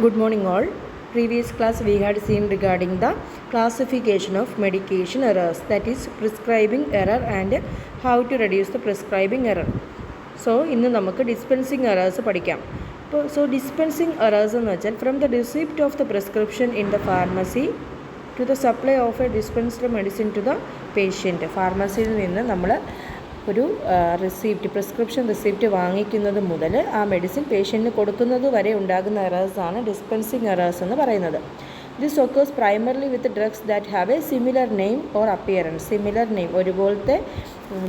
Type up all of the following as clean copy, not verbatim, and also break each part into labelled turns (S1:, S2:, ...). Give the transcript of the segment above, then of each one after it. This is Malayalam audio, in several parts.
S1: Good morning all. Previous class we had seen regarding the classification of medication errors, that is prescribing error and how to reduce the prescribing error. So ഇന്ന് നമുക്ക് ഡിസ്പെൻസിങ് എറേഴ്സ് പഠിക്കാം. ഡിസ്പെൻസിങ് എറേഴ്സ് എന്ന് വെച്ചാൽ from the receipt of the prescription in the pharmacy to the supply of a dispensed medicine to the patient. ഫാർമസിയിൽ നിന്ന് നമ്മൾ ഒരു പ്രിസ്ക്രിപ്ഷൻ റിസിപ്റ്റ് വാങ്ങിക്കുന്നത് മുതൽ ആ മെഡിസിൻ പേഷ്യൻറ്റിന് കൊടുക്കുന്നത് വരെ ഉണ്ടാകുന്ന എറേഴ്സാണ് ഡിസ്പെൻസിങ് എറേഴ്സ് എന്ന് പറയുന്നത്. This occurs primarily with drugs that have a similar name or appearance. Similar name, ഒരുപോലത്തെ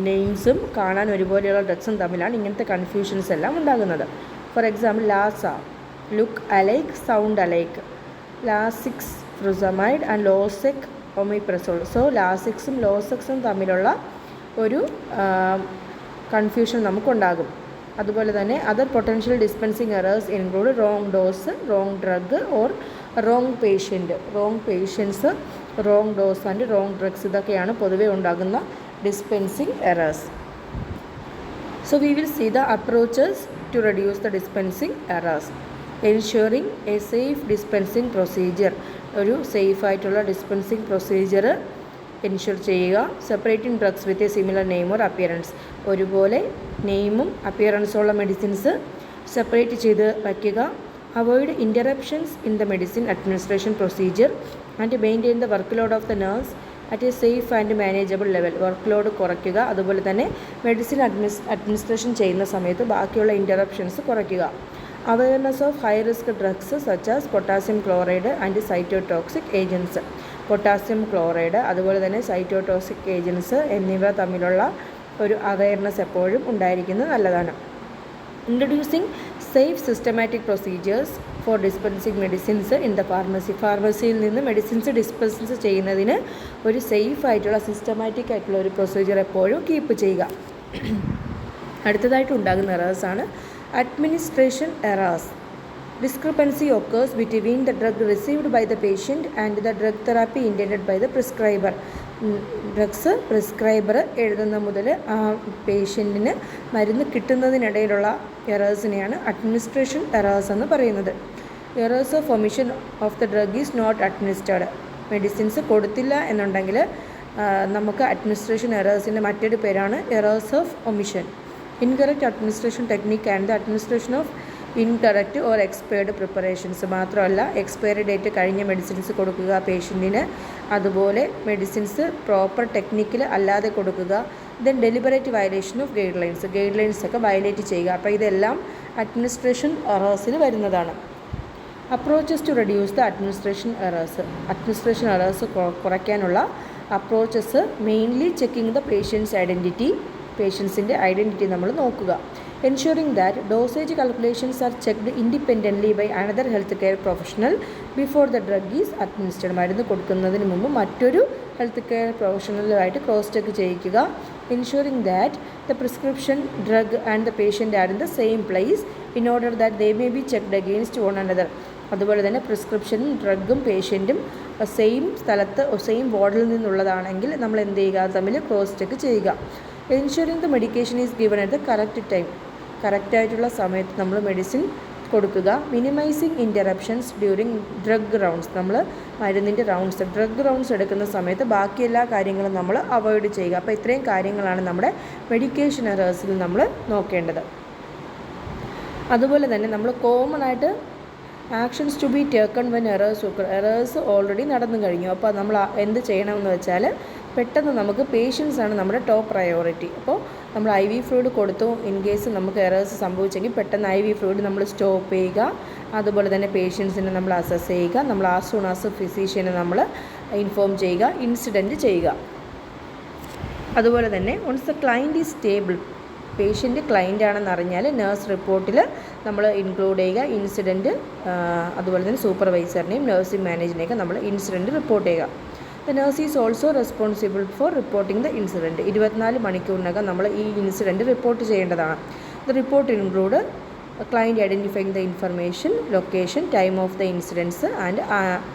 S1: നെയിംസും കാണാൻ ഒരുപോലെയുള്ള ഡ്രഗ്സും തമ്മിലാണ് ഇങ്ങനത്തെ കൺഫ്യൂഷൻസ് എല്ലാം ഉണ്ടാകുന്നത്. For example LASA, look alike, sound alike. Lasix frusemide and Losec omeprazole. So ലാസിക്സും ലോസെക്സും തമ്മിലുള്ള ഒരു കൺഫ്യൂഷൻ നമുക്കുണ്ടാകും. അതുപോലെ തന്നെ other potential dispensing errors include wrong dose, wrong drug or wrong patient. Wrong patients, wrong dose and wrong drugs, ഇതൊക്കെയാണ് പൊതുവെ ഉണ്ടാകുന്ന dispensing errors. So we will see the approaches to reduce the dispensing errors. Ensuring a safe dispensing procedure. ഒരു സേഫായിട്ടുള്ള ഡിസ്പെൻസിങ് പ്രൊസീജിയർ എൻഷുർ ചെയ്യുക. Separating drugs with a similar name or appearance. ഒരുപോലെ നെയിമും അപ്പിയറൻസുള്ള മെഡിസിൻസ് സെപ്പറേറ്റ് ചെയ്ത് വയ്ക്കുക. Avoid interruptions in the medicine administration procedure and maintain the workload of the nurse at a safe and manageable level. Workload കുറയ്ക്കുക. അതുപോലെ തന്നെ മെഡിസിൻ അഡ്മിനിസ്ട്രേഷൻ ചെയ്യുന്ന സമയത്ത് ബാക്കിയുള്ള ഇൻ്ററപ്ഷൻസ് കുറയ്ക്കുക. Awareness of high risk drugs such as potassium chloride and cytotoxic agents. Potassium chloride അതുപോലെ തന്നെ സൈറ്റോടോക്സിക് ഏജൻസ് എന്നിവ തമ്മിലുള്ള ഒരു അവയർനെസ് എപ്പോഴും ഉണ്ടായിരിക്കുന്നത് നല്ലതാണ്. Introducing safe systematic procedures for dispensing medicines in the pharmacy. ഫാർമസിയിൽ നിന്ന് മെഡിസിൻസ് ഡിസ്പെൻസ് ചെയ്യുന്നതിന് ഒരു സേഫ് ആയിട്ടുള്ള സിസ്റ്റമാറ്റിക് ആയിട്ടുള്ള ഒരു പ്രൊസീജിയർ എപ്പോഴും കീപ്പ് ചെയ്യുക. അടുത്തതായിട്ട് ഉണ്ടാകുന്ന എറേഴ്സാണ് administration errors. Discrepancy occurs between the drug received by the patient and the drug therapy intended by the prescriber. Drugs prescriber എഴുതുന്ന മുതൽ ആ പേഷ്യൻറ്റിന് മരുന്ന് കിട്ടുന്നതിനിടയിലുള്ള എറേഴ്സിനെയാണ് അഡ്മിനിസ്ട്രേഷൻ എറേഴ്സ് എന്ന് പറയുന്നത്. Errors of omission of the drug is not administered. Medicines കൊടുത്തില്ല എന്നുണ്ടെങ്കിൽ നമുക്ക് അഡ്മിനിസ്ട്രേഷൻ എറേഴ്സിൻ്റെ മറ്റൊരു പേരാണ് errors of omission. Incorrect administration technique and the administration of incorrect or expired preparations. മാത്രമല്ല എക്സ്പയറി ഡേറ്റ് കഴിഞ്ഞ മെഡിസിൻസ് കൊടുക്കുക പേഷ്യൻറ്റിന്, അതുപോലെ മെഡിസിൻസ് പ്രോപ്പർ ടെക്നിക്കിൽ അല്ലാതെ കൊടുക്കുക. Then deliberate violation of guidelines ഒക്കെ വയലേറ്റ് ചെയ്യുക. അപ്പോൾ ഇതെല്ലാം അഡ്മിനിസ്ട്രേഷൻ എറേഴ്സിൽ വരുന്നതാണ്. Approaches to reduce the administration errors. Administration errors കുറയ്ക്കാനുള്ള അപ്രോച്ചസ് മെയിൻലി ചെക്കിങ് ദ പേഷ്യൻസിൻ്റെ ഐഡൻറ്റിറ്റി നമ്മൾ നോക്കുക. Ensuring that dosage calculations are checked independently by another healthcare professional before the drug is administered. മരുന്ന് കൊടുക്കുന്നതിന് മുമ്പ് മറ്റൊരു ഹെൽത്ത് കെയർ പ്രൊഫഷണലുമായിട്ട് ക്രോസ് ചെക്ക് ചെയ്യിക്കുക. Ensuring that the prescription drug and the patient are in the same place in order that they may be checked against one another. അതുപോലെ തന്നെ പ്രിസ്ക്രിപ്ഷനും ഡ്രഗും പേഷ്യൻറ്റും സെയിം സ്ഥലത്ത് സെയിം വാർഡിൽ നിന്നുള്ളതാണെങ്കിൽ നമ്മൾ എന്ത് ചെയ്യുക, തമ്മിൽ ക്രോസ് ചെക്ക് ചെയ്യുക. Ensuring the medication is given at the correct time. കറക്റ്റായിട്ടുള്ള സമയത്ത് നമ്മൾ മെഡിസിൻ കൊടുക്കുക. Minimising interruptions during drug rounds. നമ്മൾ മരുന്നിൻ്റെ ഡ്രഗ് റൗണ്ട്സ് എടുക്കുന്ന സമയത്ത് ബാക്കി എല്ലാ കാര്യങ്ങളും നമ്മൾ അവോയ്ഡ് ചെയ്യുക. അപ്പോൾ ഇത്രയും കാര്യങ്ങളാണ് നമ്മുടെ മെഡിക്കേഷൻ എറേഴ്സിൽ നമ്മൾ നോക്കേണ്ടത്. അതുപോലെ തന്നെ നമ്മൾ കോമൺ ആയിട്ട് actions to be taken when errors already നടന്നു കഴിഞ്ഞു. അപ്പോൾ നമ്മൾ എന്ത് ചെയ്യണമെന്ന് വെച്ചാൽ പെട്ടെന്ന് നമുക്ക് പേഷ്യൻസാണ് നമ്മുടെ ടോപ്പ് പ്രയോറിറ്റി. അപ്പോൾ നമ്മൾ IV ഫ്ലൂയിഡ് കൊടുത്തു, ഇൻ കേസ് നമുക്ക് എറേഴ്സ് സംഭവിച്ചെങ്കിൽ പെട്ടെന്ന് IV ഫ്ലൂയിഡ് നമ്മൾ സ്റ്റോപ്പ് ചെയ്യുക. അതുപോലെ തന്നെ പേഷ്യൻസിനെ നമ്മൾ അസസ് ചെയ്യുക. നമ്മൾ ആസ് സൂൺ ആസ് ഫിസീഷ്യനെ നമ്മൾ ഇൻഫോം ചെയ്യുക, ഇൻസിഡൻറ്റ് ചെയ്യുക. അതുപോലെ തന്നെ once the client is stable, patient client ആണെന്ന് അറിഞ്ഞാൽ നഴ്സ് റിപ്പോർട്ടിൽ നമ്മൾ ഇൻക്ലൂഡ് ചെയ്യുക ഇൻസിഡൻറ്റ്. അതുപോലെ തന്നെ സൂപ്പർവൈസറിനെയും നഴ്സിംഗ് മാനേജറിനെയൊക്കെ നമ്മൾ ഇൻസിഡൻറ്റ് റിപ്പോർട്ട് ചെയ്യുക. The nurse is also responsible for reporting the incident. 24 മണിക്കൂറിനകം നമ്മൾ ഈ ഇൻസിഡൻറ്റ് റിപ്പോർട്ട് ചെയ്യേണ്ടതാണ്. The report include client identifying the information, location, time of the incidents and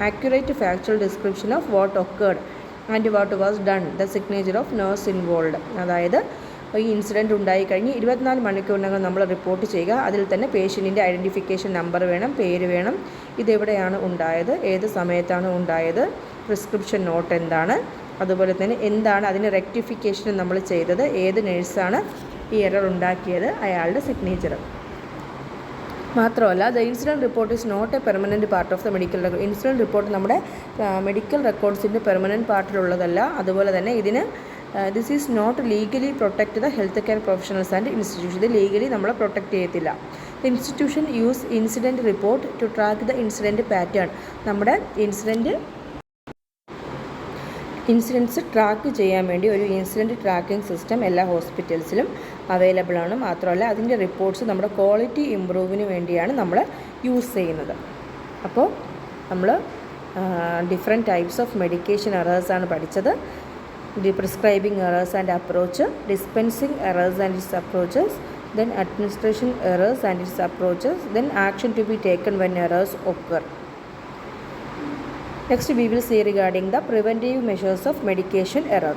S1: accurate factual description of what occurred and what was done, the signature of nurse involve. അതായത് ഈ ഇൻസിഡൻറ്റ് ഉണ്ടായിക്കഴിഞ്ഞ് 24 മണിക്കൂറിനകം നമ്മൾ റിപ്പോർട്ട് ചെയ്യുക. അതിൽ തന്നെ പേഷ്യൻറ്റിൻ്റെ ഐഡൻറ്റിഫിക്കേഷൻ നമ്പർ വേണം, പേര് വേണം, ഇതെവിടെയാണ് ഉണ്ടായത്, ഏത് സമയത്താണ് ഉണ്ടായത്, പ്രിസ്ക്രിപ്ഷൻ നോട്ട് എന്താണ്, അതുപോലെ തന്നെ എന്താണ് അതിന് റെക്ടിഫിക്കേഷൻ നമ്മൾ ചെയ്തത്, ഏത് നേഴ്സാണ് ഈ എറർ ഉണ്ടാക്കിയത്, അയാളുടെ സിഗ്നേച്ചർ. മാത്രമല്ല, the incident report is not a permanent part of the medical record. Incident report നമ്മുടെ മെഡിക്കൽ റെക്കോർഡ്സിൻ്റെ പെർമനൻറ്റ് പാർട്ടിലുള്ളതല്ല. അതുപോലെ തന്നെ ഇതിന് this is not legally protect the health care professionals and institution. ഇത് ലീഗലി നമ്മളെ പ്രൊട്ടക്റ്റ് ചെയ്യത്തില്ല. The institution use incident report to track the incident pattern. നമ്മുടെ ഇൻസിഡൻറ്റ്സ് ട്രാക്ക് ചെയ്യാൻ വേണ്ടി ഒരു ഇൻസിഡൻറ്റ് ട്രാക്കിംഗ് സിസ്റ്റം എല്ലാ ഹോസ്പിറ്റൽസിലും അവൈലബിൾ ആണ്. മാത്രമല്ല അതിൻ്റെ റിപ്പോർട്ട്സ് നമ്മുടെ ക്വാളിറ്റി ഇമ്പ്രൂവിന് വേണ്ടിയാണ് നമ്മൾ യൂസ് ചെയ്യുന്നത്. അപ്പോൾ നമ്മൾ ഡിഫറെൻറ്റ് ടൈപ്സ് ഓഫ് മെഡിക്കേഷൻ എറേഴ്സാണ് പഠിച്ചത്. Prescribing errors and approach, dispensing errors and it's approaches, then administration errors and its approaches, then action to be taken when errors occur. Next we will see regarding the preventive measures of medication error.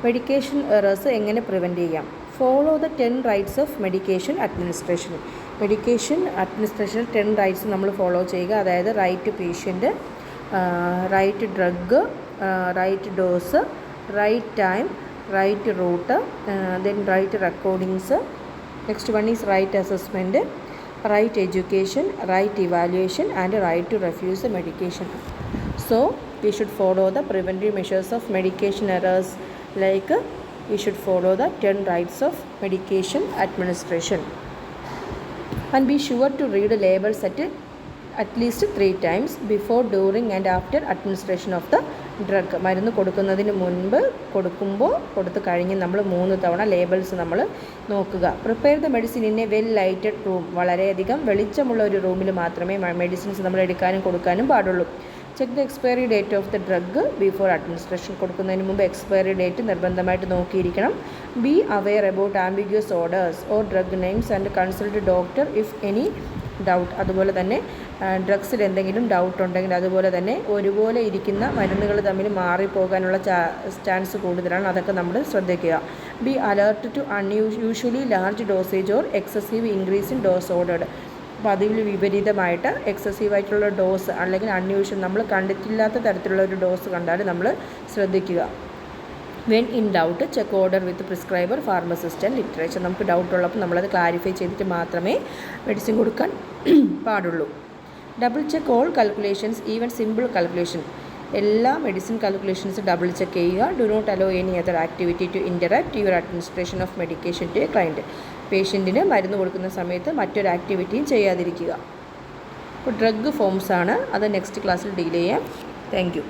S1: Medication errors എങ്ങനെ പ്രിവെൻറ്റ് ചെയ്യാം? Follow the 10 rights of medication administration. Medication administration 10 rights നമ്മൾ ഫോളോ ചെയ്യുക. അതായത് right to patient, right drug, right dose, right time, right route, then right recordings. Next one is right assessment, right education, right evaluation and right to refuse the medication. So we should follow the preventive measures of medication errors, like we should follow the 10 rights of medication administration, and be sure to read the labels at least 3 times before, during and after administration of the drug. മരുന്ന് കൊടുക്കുന്നതിന് മുൻപ്, കൊടുത്തു കഴിഞ്ഞ് നമ്മൾ 3 തവണ ലേബിൾസ് നമ്മൾ നോക്കുക. Prepare the medicine in A well lighted room. വളരെയധികം വെളിച്ചമുള്ള ഒരു റൂമിൽ മാത്രമേ മെഡിസിൻസ് നമ്മൾ എടുക്കാനും കൊടുക്കാനും പാടുള്ളൂ. Check the expiry date of the drug before administration. കൊടുക്കുന്നതിന് മുമ്പ് എക്സ്പയറി ഡേറ്റ് നിർബന്ധമായിട്ട് നോക്കിയിരിക്കണം. Be aware about ambiguous orders or drug names and consult doctor if any doubt. അതുപോലെ തന്നെ ഡ്രഗ്സിൽ എന്തെങ്കിലും ഡൗട്ട് ഉണ്ടെങ്കിൽ, അതുപോലെ തന്നെ ഒരുപോലെ ഇരിക്കുന്ന മരുന്നുകൾ തമ്മിൽ മാറിപ്പോകാനുള്ള ചാൻസ് കൂടുതലാണ്. അതൊക്കെ നമ്മൾ ശ്രദ്ധിക്കുക. Be alert to unusually large dosage or excessive increase in dose ordered. അപ്പോൾ അതിൽ വിപരീതമായിട്ട് എക്സസീവായിട്ടുള്ള ഡോസ് അല്ലെങ്കിൽ അൺയൂഷ്വൽ നമ്മൾ കണ്ടിട്ടില്ലാത്ത തരത്തിലുള്ള ഒരു ഡോസ് കണ്ടാൽ നമ്മൾ ശ്രദ്ധിക്കുക. When in doubt check order with prescriber, pharmacist and literature. നമുക്ക് ഡൗട്ട് ഉള്ളപ്പോൾ നമ്മളത് ക്ലാരിഫൈ ചെയ്തിട്ട് മാത്രമേ മെഡിസിൻ കൊടുക്കാൻ പാടുള്ളൂ. Double check all calculations, even simple calculation. എല്ലാ മെഡിസിൻ കാൽക്കുലേഷൻസ് ഡബിൾ ചെക്ക് ചെയ്യുക. Do not allow any other activity to interact your administration of medication to a client. പേഷ്യൻറ്റിന് മരുന്ന് കൊടുക്കുന്ന സമയത്ത് മറ്റൊരു ആക്ടിവിറ്റിയും ചെയ്യാതിരിക്കുക. ഇപ്പോൾ ഡ്രഗ് ഫോംസ് ആണ്, അത് നെക്സ്റ്റ് ക്ലാസ്സിൽ ഡീൽ ചെയ്യാം. Thank you.